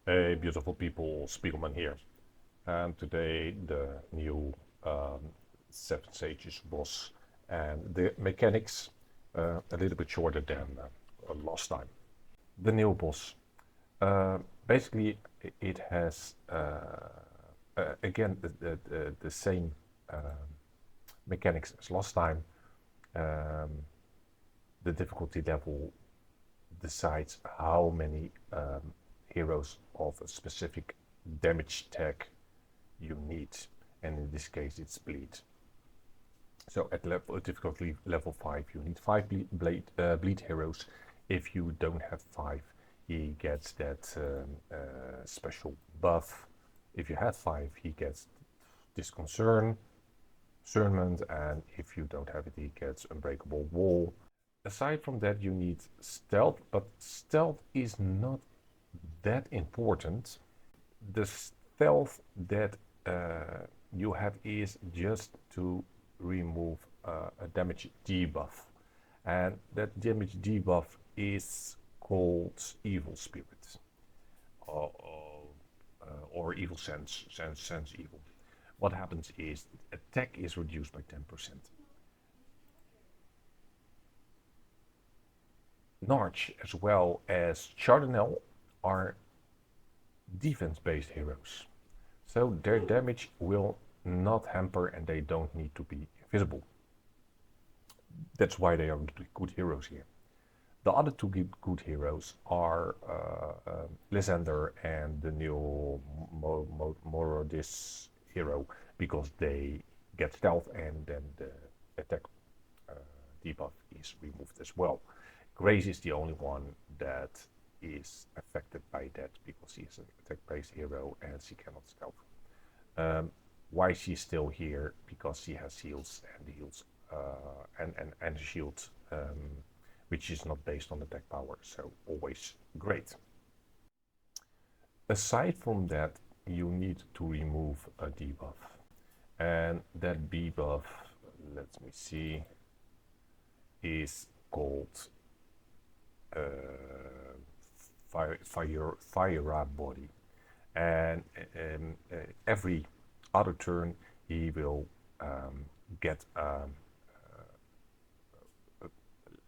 Hey, beautiful people, Spiegelman here. And today the new Seven Sages boss and the mechanics a little bit shorter than last time. The new boss. Basically, it has again the same mechanics as last time. Um, the difficulty level decides how many heroes of a specific damage tag you need, and in this case it's bleed. So at difficulty level 5 you need 5 bleed heroes. If you don't have 5, he gets that special buff. If you have 5, he gets discernment, and if you don't have it, he gets unbreakable wall. Aside from that, you need stealth, but stealth is not that important. The stealth that you have is just to remove a damage debuff, and that damage debuff is called evil spirit or, or evil sense evil. What happens is attack is reduced by 10%. Narch as well as Chardonnel are defense-based heroes, so their damage will not hamper and they don't need to be visible. That's why they are good heroes here. The other two good heroes are Lysander and the new Morodis hero, because they get stealth and then the attack debuff is removed as well. Grace is the only one that is affected by that because she is an attack-based hero and she cannot stealth. Why she's still here? Because she has heals and heals and shield, which is not based on attack power, so always great. Aside from that, you need to remove a debuff, and that debuff, let me see, is called fire body, and every other turn he will get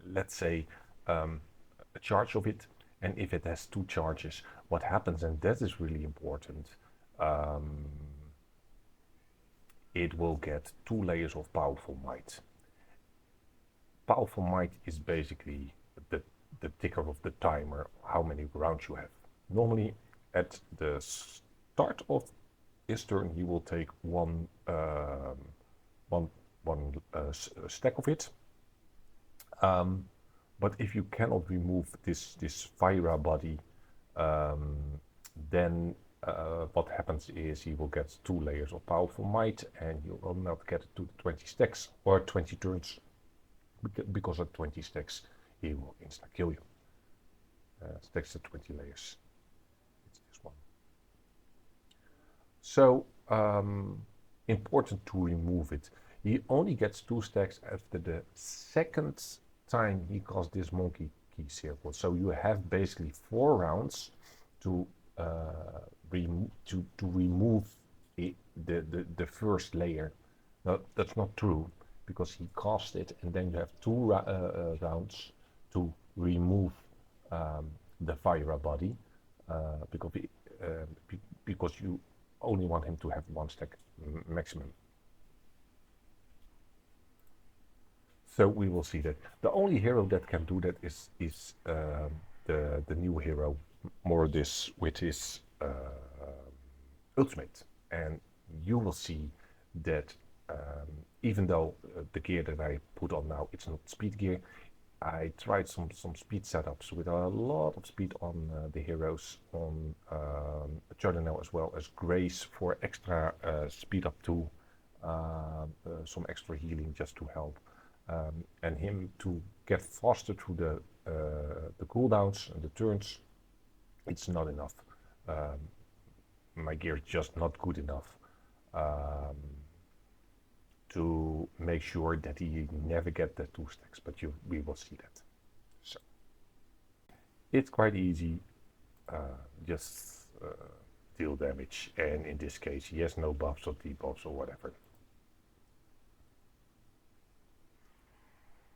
let's say a charge of it, and if it has 2 charges, what happens, and that is really important, it will get 2 layers of powerful might. Powerful might is basically the ticker of the timer, how many rounds you have. Normally at the start of his turn he will take one stack of it, but if you cannot remove this fire body, then what happens is he will get 2 layers of powerful might and you will not get to 20 stacks or 20 turns, because at 20 stacks he will insta kill you. Stacks at 20 layers. It's this one. So important to remove it. He only gets 2 stacks after the second time he casts this monkey key circle. So you have basically 4 rounds to remove the first layer. No, that's not true, because he cast it and then you have 2 rounds to remove the fire body, because you only want him to have 1 stack maximum. So we will see that. The only hero that can do that is the new hero, Morodis, with his ultimate. And you will see that even though the gear that I put on now, it's not speed gear, I tried some speed setups with a lot of speed on the heroes, on Chardonnel as well as Grace for extra speed up to some extra healing just to help. And him to get faster through the cooldowns and the turns. It's not enough. My gear is just not good enough to make sure that he never get the 2 stacks, but we will see that. So it's quite easy. Just deal damage, and in this case he has no buffs or debuffs or whatever.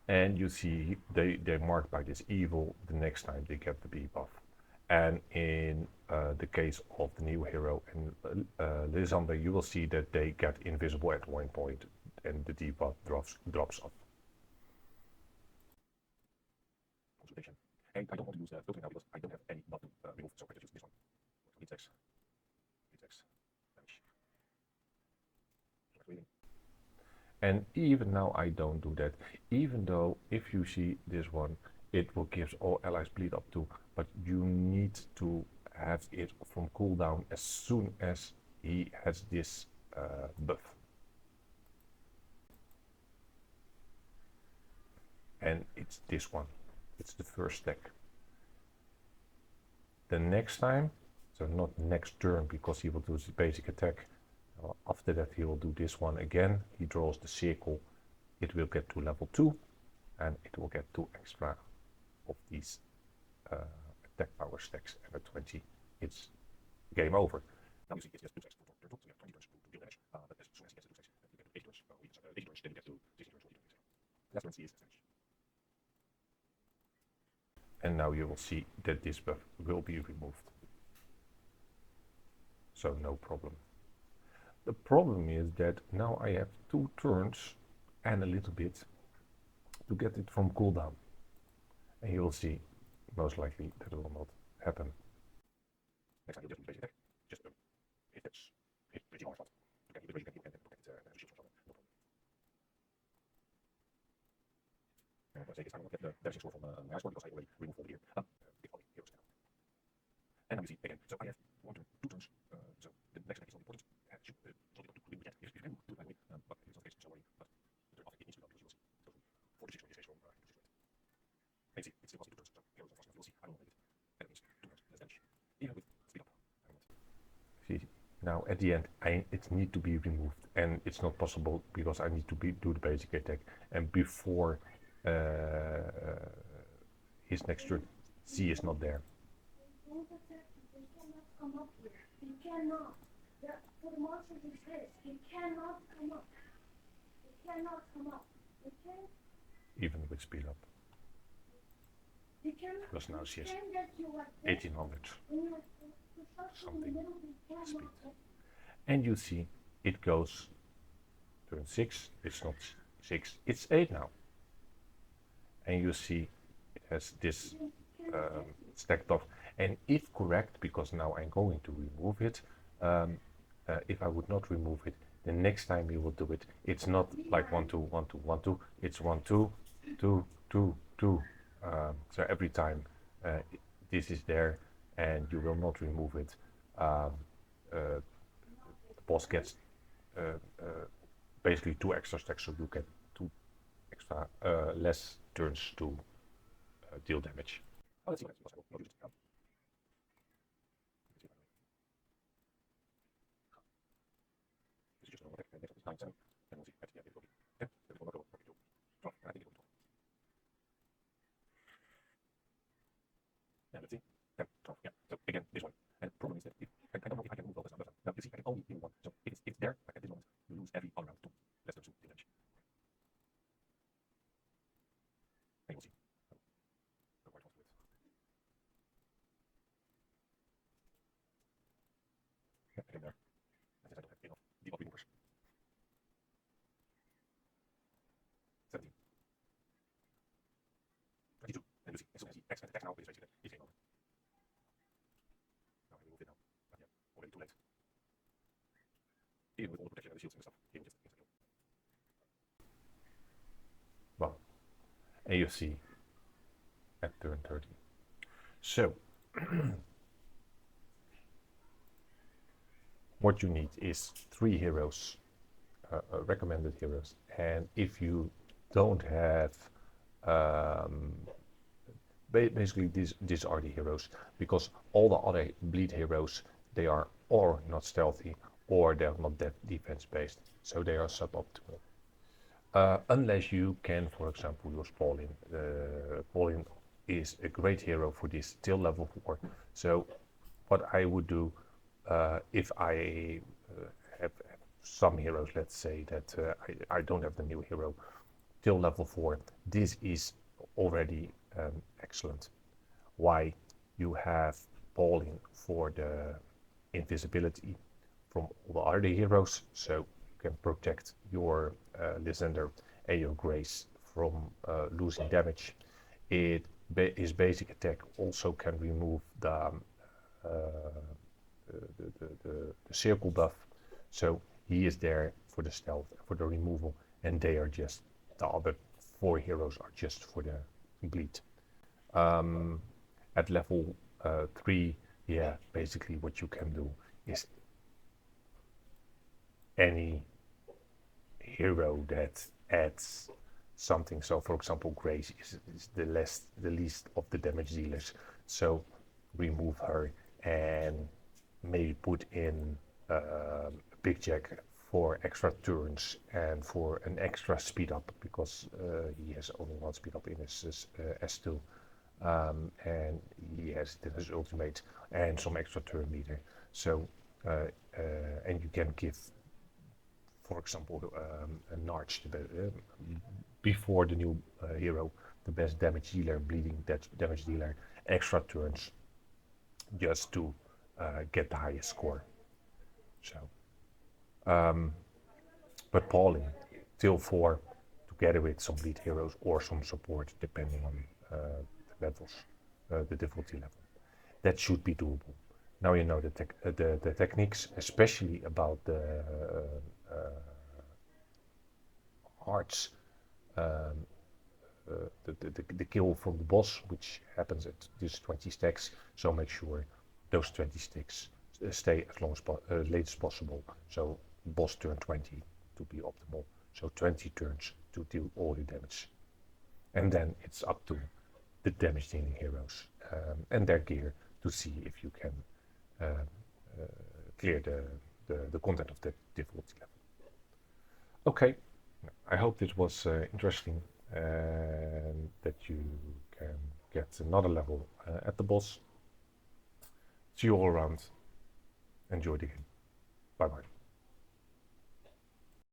And you see they're marked by this evil the next time they get the debuff. And in the case of the new hero and Lysander, you will see that they get invisible at one point and the debuff drops off. Consultation. And I don't want to use filtering now because I don't have any buff to remove, so I just use this one. Insects. And even now I don't do that, even though if you see this one, it will give all allies bleed up to, but you need to have it from cooldown as soon as he has this buff. And it's this one, it's the first stack. The next time, so not next turn because he will do his basic attack, after that he will do this one again, he draws the circle, it will get to level 2 and it will get 2 extra of these attack power stacks, and at 20 it's game over. Now you see it's just 2 stacks per turn, so you have 20 turns to deal damage, but as soon as he gets to 2 stacks, you get to 80 turns, then you get to 60 turns, that's when he is finished. And now you will see that this buff will be removed, so no problem. The problem is that now I have 2 turns and a little bit to get it from cooldown. And you will see, most likely, that will not happen. Next time you just use basic attack, just hit that, hit pretty hard. You can use basic attack and get shield from no problem. And let's say this time I will get the damage score from my score because I already removed all the gear. Heroes now. And now you see again, so I have 1 turn, 2 turns, so the next attack is not important. See, now at the end it needs to be removed, and it's not possible because I need to do the basic attack, and before his next turn Z is not there. He cannot. For the monsters exist, he cannot come up. He cannot come up. Even with speed up. Because now she has 1800 something speed. And you see it goes turn 6, it's not 6, it's 8 now. And you see it has this stacked off. And if correct, because now I'm going to remove it, if I would not remove it, the next time you will do it, it's not like 1 2 1 2 1 2, it's 1 2 2 2 2. So every time this is there and you will not remove it, the boss gets basically 2 extra stacks, so you get 2 extra less turns to deal damage. Oh, let's see what it's possible. This is just a normal attack, and next is 9 7, and we'll see at the end it will be 10, then it will not go to 12, and I think it will be 12. Yeah, let's see. 10, 12, yeah. So again, this one. And the problem is that I don't know if I can move all this number. Now you see I can only remove 1. So if it's there, like at this moment, you lose every all round 2. Less than 2 damage. And we'll see. The white ones do it. Yeah, again there. And since I don't have enough debuff removers. 17. 22. And you see, as soon as he attacks now, it's basically that he's game over. Now I remove it now. But yeah, already too late. Even with all the protection and the shields and stuff, he will just instantly kill. Well, and you see at turn 30. So, what you need is 3 heroes, recommended heroes, and if you don't have, basically these are the heroes, because all the other bleed heroes, they are or not stealthy or they're not defense based, so they are suboptimal. Unless you can, for example, use Paulin. Paulin is a great hero for this till level 4. So what I would do if I have some heroes, let's say that I don't have the new hero till level 4. This is already excellent. Why? You have Pauline for the invisibility from all the other heroes, so you can protect your Lysander and your Grace from losing damage. His basic attack also can remove the circle buff, so he is there for the stealth, for the removal, and they are just, the other 4 heroes are just for the bleed. At level 3, yeah, basically what you can do is any hero that adds something. So for example, Grace is the least of the damage dealers, so remove her and maybe put in Big Jack for extra turns and for an extra speed up, because he has only 1 speed up in his S2, and he has his ultimate and some extra turn meter. So and you can give, for example, a Narch before the new hero, the best damage dealer, bleeding damage dealer, extra turns just to get the highest score. So, but Pauline till 4, together with some lead heroes or some support, depending on the levels, the difficulty level, that should be doable. Now you know the techniques, especially about the hearts, the kill from the boss, which happens at these 20 stacks. So make sure those 20 stacks stay as long as late as possible. So boss turn 20 to be optimal. So 20 turns to deal all the damage, and then it's up to the damage dealing heroes and their gear to see if you can clear the content of the difficulty level. Okay, I hope this was interesting and that you can get another level at the boss. See you all around. Enjoy the game. Bye bye.